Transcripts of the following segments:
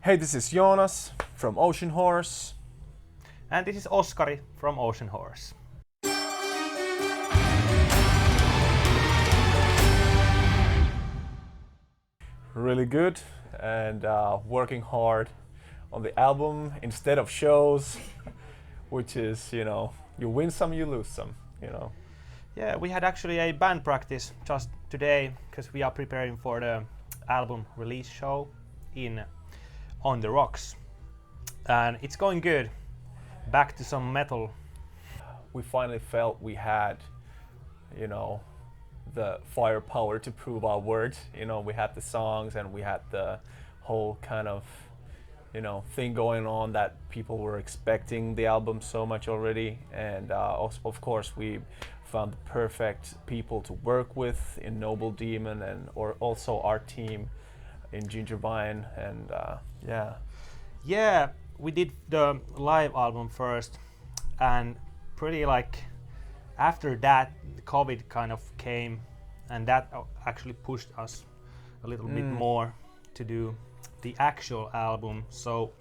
Hey, this is Joonas from Oceanhoarse. And this is Oskari from Oceanhoarse. Really good and working hard on the album instead of shows, which is, you win some, you lose some. Yeah, we had actually a band practice just today because we are preparing for the album release show in On the Rocks. And it's going good. Back to some metal. We finally felt we had, the firepower to prove our words. We had the songs and we had the whole kind of, thing going on that people were expecting the album so much already. And also, of course, we found the perfect people to work with in Noble Demon and or also our team in Gingervine and yeah. Yeah, we did the live album first, and pretty like after that, the COVID kind of came, and that actually pushed us a little bit more to do the actual album. So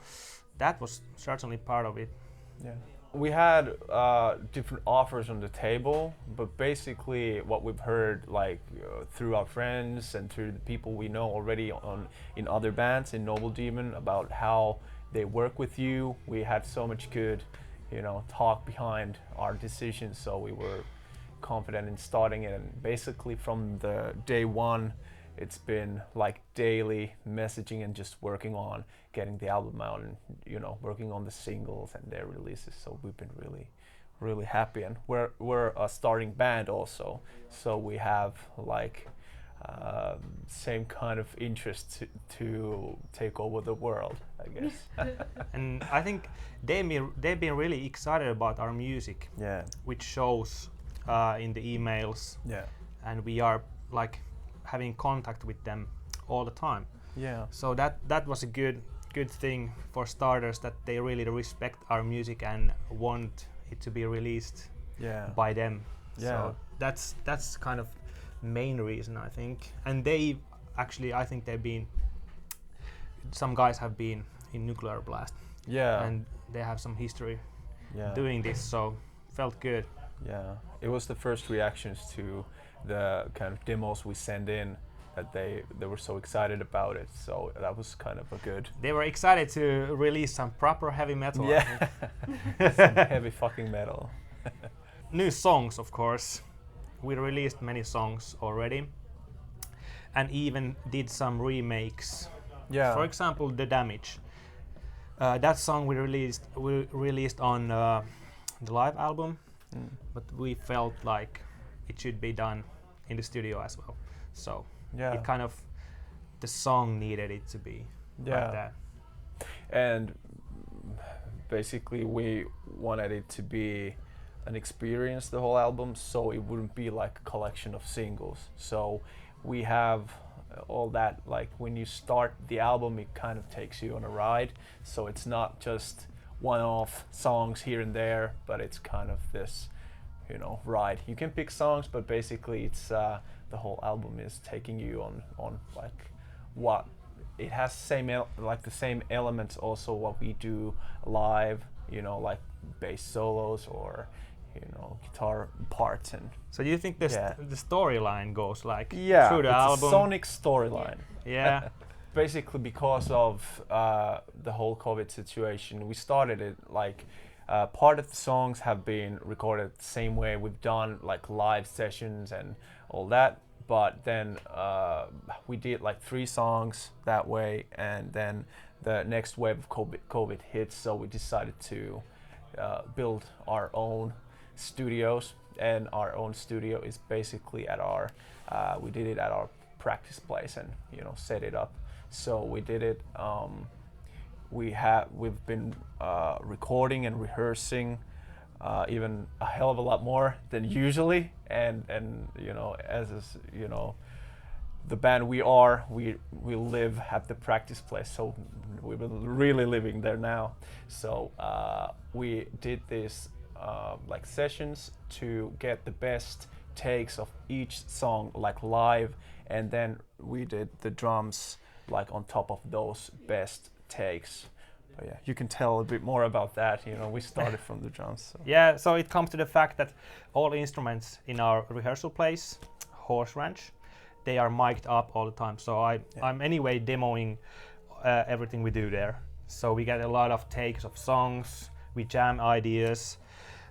that was certainly part of it. Yeah. We had different offers on the table, but basically what we've heard through our friends and through the people we know already in other bands in Noble Demon about how they work with you, we had so much good, talk behind our decisions, so we were confident in starting it. And basically from the day one, it's been like daily messaging and just working on getting the album out and working on the singles and their releases. So we've been really happy, and we're a starting band also, so we have same kind of interest to take over the world, I guess. And I think they've been really excited about our music, Yeah. which shows in the emails. Yeah. And we are like having contact with them all the time. Yeah. So that was a good thing for starters, that they really respect our music and want it to be released by them. Yeah. So that's kind of main reason, I think. And I think some guys have been in Nuclear Blast. Yeah. And they have some history Yeah. doing this, so felt good. Yeah, it was the first reactions to the kind of demos we send in that they were so excited about it. So that was kind of a good. They were excited to release some proper heavy metal. I Yeah, think. some heavy fucking metal. New songs, of course. We released many songs already, and even did some remakes. Yeah. For example, The Damage. That song we released on the live album, but we felt like it should be done in the studio as well. So it kind of, the song needed it to be like that. And basically we wanted it to be an experience, the whole album, so it wouldn't be like a collection of singles. So we have all that, like when you start the album, it kind of takes you on a ride. So it's not just one-off songs here and there, but it's kind of this, ride. You can pick songs, but basically it's the whole album is taking you on like what it has the same elements also what we do live, like bass solos or guitar parts. And So do you think the storyline goes like yeah, through the it's album? a sonic storyline. Yeah. Basically because of the whole COVID situation, we started it like part of the songs have been recorded the same way we've done like live sessions and all that, but then we did like 3 songs that way, and then the next wave of COVID hit, so we decided to build our own studios, and our own studio is basically at our we did it at our practice place and set it up. So we did it. We've been recording and rehearsing even a hell of a lot more than usually, and as is, the band we live at the practice place, so we've been really living there now. So we did this like sessions to get the best takes of each song like live, and then we did the drums like on top of those best takes. But yeah, you can tell a bit more about that. You know, we started from the drums. So. Yeah, so it comes to the fact that all instruments in our rehearsal place, Horse Ranch, they are mic'd up all the time. So I'm anyway demoing everything we do there. So we get a lot of takes of songs, we jam ideas,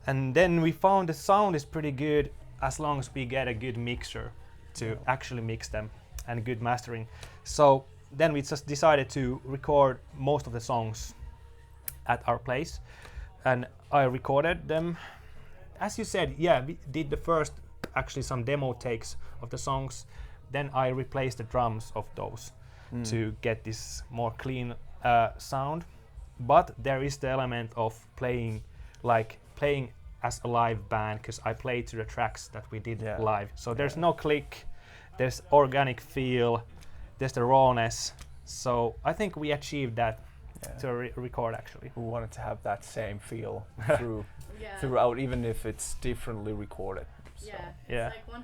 and then we found the sound is pretty good as long as we get a good mixer to actually mix them and good mastering. So then we just decided to record most of the songs at our place, and I recorded them. As you said, yeah, we did the first, actually some demo takes of the songs, then I replaced the drums of those to get this more clean sound. But there is the element of playing as a live band, because I played to the tracks that we did live. So there's no click, there's organic feel, there's the rawness. So I think we achieved that to record actually. We wanted to have that same feel throughout, even if it's differently recorded. So. Yeah, it's like 100%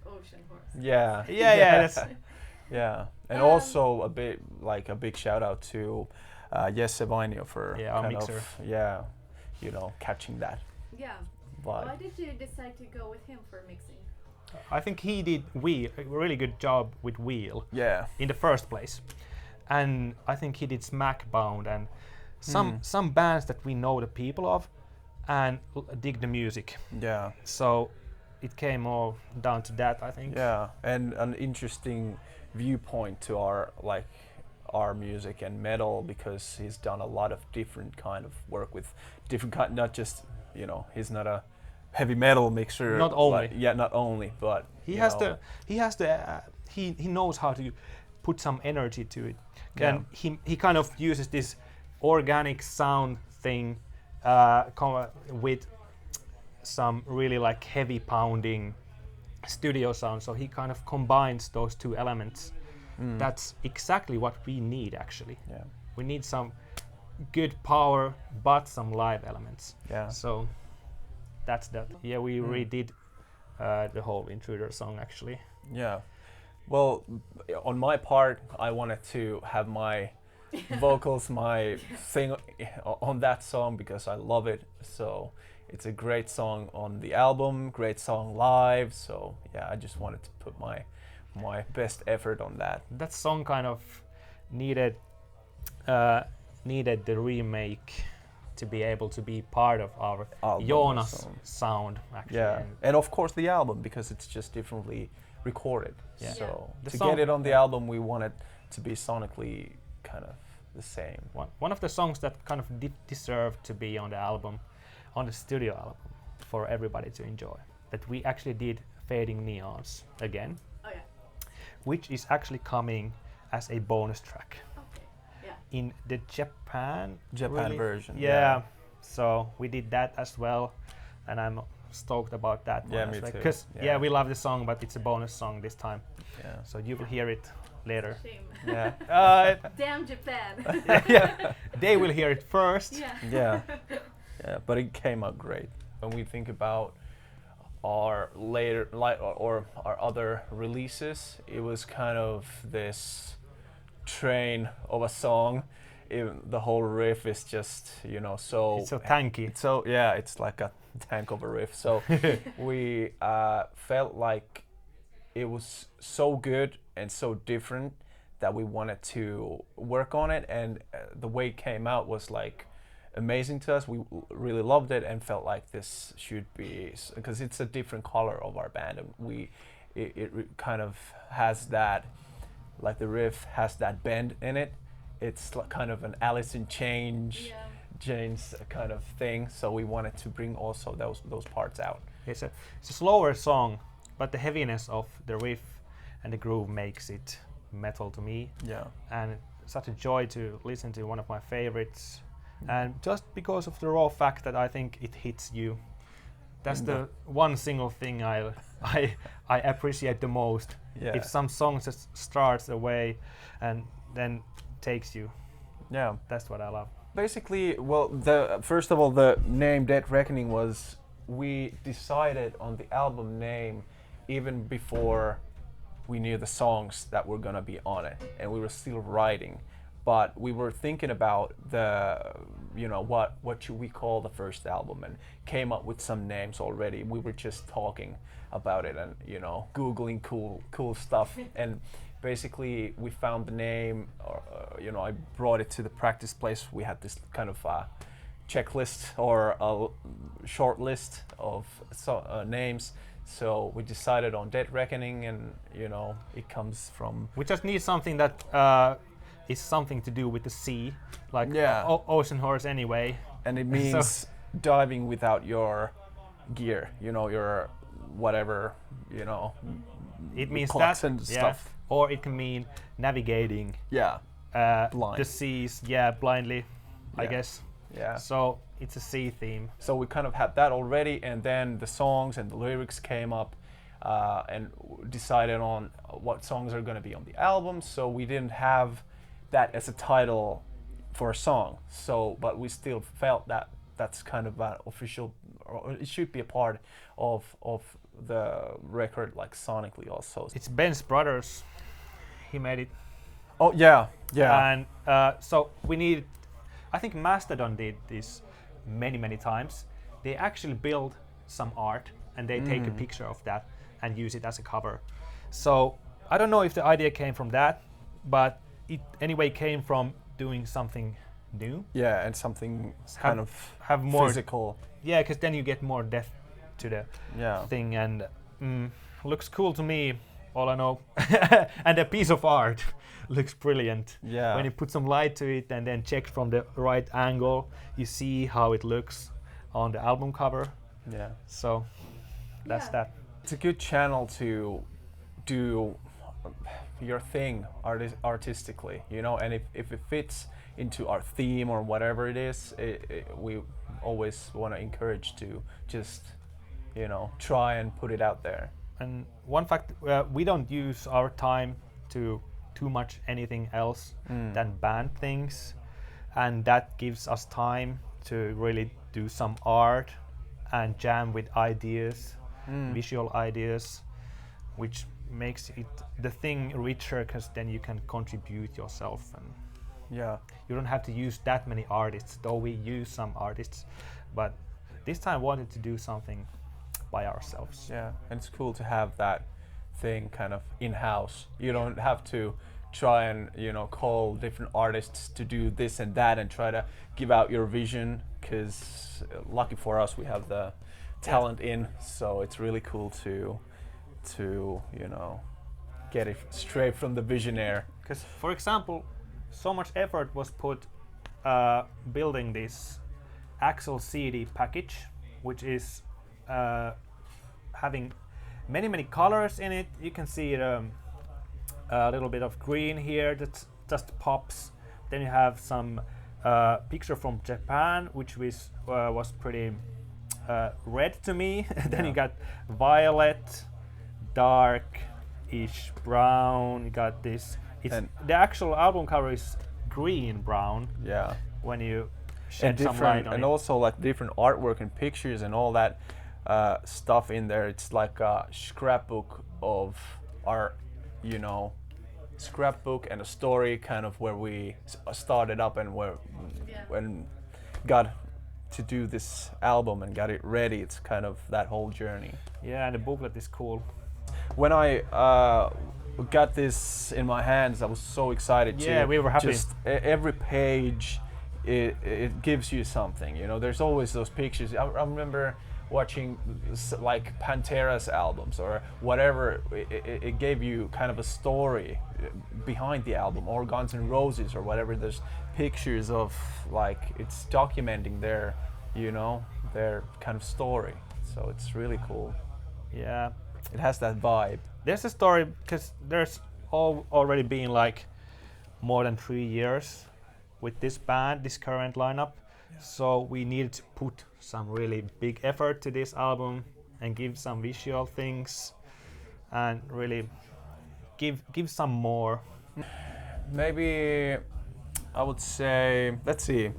Oceanhoarse. Yeah. That's yeah, and also a big shout out to Jesse Vainio for our kind mixer. of you know, catching that. Yeah. Vibe. Why did you decide to go with him for mixing? I think he did a really good job with Wheel in the first place, and I think he did Smackbound and some bands that we know the people of and dig the music. Yeah. So it came all down to that, I think. Yeah, and an interesting viewpoint to our music and metal, because he's done a lot of different kind of work with different kind, not just, you know, he's not a heavy metal mixer. Not only. Not only, but he knows how to put some energy to it. And he kind of uses this organic sound thing with some really like heavy pounding studio sound. So he kind of combines those two elements. That's exactly what we need actually. Yeah. We need some good power but some live elements. Yeah. So that's that. Yeah, we redid the whole Intruder song actually. Yeah. Well, on my part, I wanted to have my vocals, my thing on that song because I love it. So it's a great song on the album, great song live. So yeah, I just wanted to put my best effort on that. That song kind of needed the remake to be able to be part of our Joonas sound actually. Yeah, and of course the album, because it's just differently recorded. Yeah. So The to song- get it on the album, we wanted to be sonically kind of the same. One of the songs that kind of deserved to be on the album, on the studio album, for everybody to enjoy. That we actually did Fading Neons again, Oh yeah. which is actually coming as a bonus track Okay. Yeah. in the Japan version. Yeah. So we did that as well, and I'm stoked about that Yeah, one. me too. Because Yeah. we love the song, but it's a bonus song this time. Yeah. So you will hear it later. Shame. Yeah. Damn Japan. They will hear it first. Yeah. Yeah. Yeah, but it came out great. When we think about our later, or our other releases, it was kind of this train of a song. The whole riff is just, you know, so It's so tanky. So yeah, it's like a tank of a riff. So we felt like it was so good and so different that we wanted to work on it, and the way it came out was like amazing to us. We really loved it and felt like this should be, because it's a different color of our band, and it kind of has that, like the riff has that bend in it. It's like kind of an Alice in Chains kind of thing. So we wanted to bring also those parts out. It's a slower song, but the heaviness of the riff and the groove makes it metal to me. Yeah. And such a joy to listen to, one of my favorites. And just because of the raw fact that I think it hits you. That's the one single thing I appreciate the most. Yeah. If some song just starts away and then takes you. Yeah. That's what I love. Basically, well, first of all, the name Dead Reckoning was, we decided on the album name even before we knew the songs that were gonna be on it, and we were still writing but we were thinking about what should we call the first album, and came up with some names already. We were just talking about it and googling cool stuff, and basically we found the name. I brought it to the practice place. We had this kind of checklist or a short list of names. So we decided on Dead Reckoning, and it comes from. We just need something that is something to do with the sea, like Oceanhoarse anyway. And it means diving without your gear, your whatever, It means clocks that and stuff. Or it can mean navigating. Blind. The seas, blindly, I guess. Yeah. So it's a sea theme. So we kind of had that already, and then the songs and the lyrics came up, and decided on what songs are going to be on the album. So we didn't have that as a title for a song. So, but we still felt that that's kind of an official, or it should be a part of the record, like sonically also. It's Ben's brothers. He made it. Oh yeah. And so we need. I think Mastodon did this many times. They actually build some art and they take a picture of that and use it as a cover. So I don't know if the idea came from that, but it anyway came from doing something new. Yeah, and something kind of have more physical. Yeah, because then you get more depth to the thing, and looks cool to me. All I know, and a piece of art looks brilliant. Yeah. When you put some light to it and then check from the right angle, you see how it looks on the album cover. Yeah. So that's that. It's a good channel to do your thing artistically, and if it fits into our theme or whatever it is, we always want to encourage to just, try and put it out there. And one fact, we don't use our time to too much anything else than band things, and that gives us time to really do some art and jam with ideas, visual ideas, which makes it the thing richer, because then you can contribute yourself, and you don't have to use that many artists, though we use some artists, but this time wanted to do something by ourselves. Yeah, and it's cool to have that thing kind of in-house. You don't have to try and call different artists to do this and that and try to give out your vision, because lucky for us we have the talent in, so it's really cool to get it straight from the visionaire. Because for example, so much effort was put building this Axel CD package, which is having many colors in it. You can see a little bit of green here that just pops. Then you have some picture from Japan, which was pretty red to me. Then you got violet, dark-ish brown. You got this. The actual album cover is green brown. Yeah. When you shed some light on it. And also like different artwork and pictures and all that stuff in there. It's like a scrapbook of our, scrapbook and a story, kind of where we started up and when got to do this album and got it ready. It's kind of that whole journey. Yeah, and the booklet is cool. When I got this in my hands, I was so excited. Yeah, we were happy. Just every page, it gives you something. There's always those pictures. I remember watching like Pantera's albums or whatever. It gave you kind of a story behind the album, or Guns N' Roses or whatever. There's pictures of like it's documenting their kind of story. So it's really cool. Yeah. It has that vibe. There's a story, because there's already been like more than 3 years with this band, this current lineup. Yeah. So we needed to put some really big effort to this album and give some visual things and really give some more. Maybe I would say, let's see.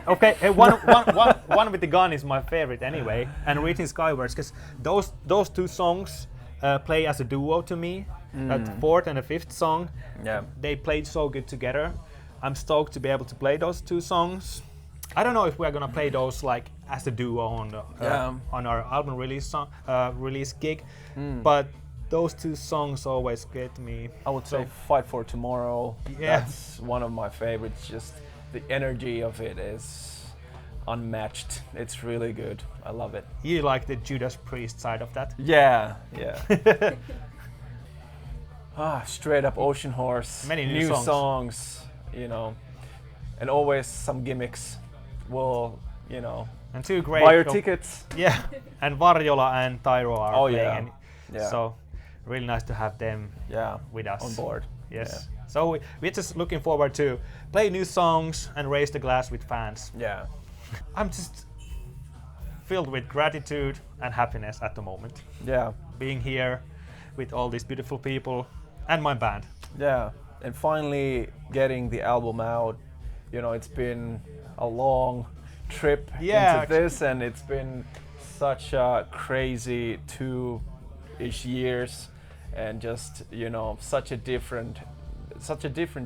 Okay, one with the gun is my favorite anyway, and Reaching Skywards, because those two songs play as a duo to me. That fourth and the fifth song, they played so good together. I'm stoked to be able to play those 2 songs. I don't know if we're gonna play those like as a duo on the on our album release gig, but those 2 songs always get me. I would say Fight for Tomorrow. Yeah. That's one of my favorites. Just the energy of it is unmatched. It's really good. I love it. You like the Judas Priest side of that? Yeah. Straight up Oceanhoarse. Many new songs, you know, and always some gimmicks. Will, you know, And 2 great. buy your tickets. Yeah, and Varjola and Tyro are playing. Yeah. And so really nice to have them with us. On board. Yes. Yeah. So we're just looking forward to play new songs and raise the glass with fans. Yeah. I'm just filled with gratitude and happiness at the moment. Yeah. Being here with all these beautiful people and my band. Yeah. And finally getting the album out. You know, it's been a long trip into this, and it's been such a crazy 2-ish years, and just, you know, such a different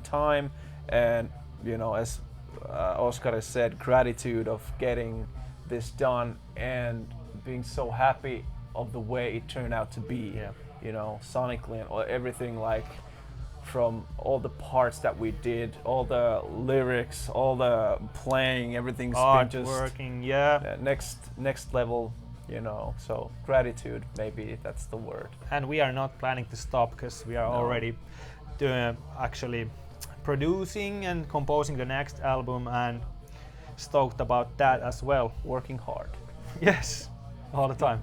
time, and, you know, as Oskari said, gratitude of getting this done and being so happy of the way it turned out to be. You know, sonically and everything, like from all the parts that we did, all the lyrics, all the playing, everything's been just working, next level, you know. So gratitude, maybe that's the word. And we are not planning to stop because we are already actually producing and composing the next album, and stoked about that as well. Working hard. Yes, all the time.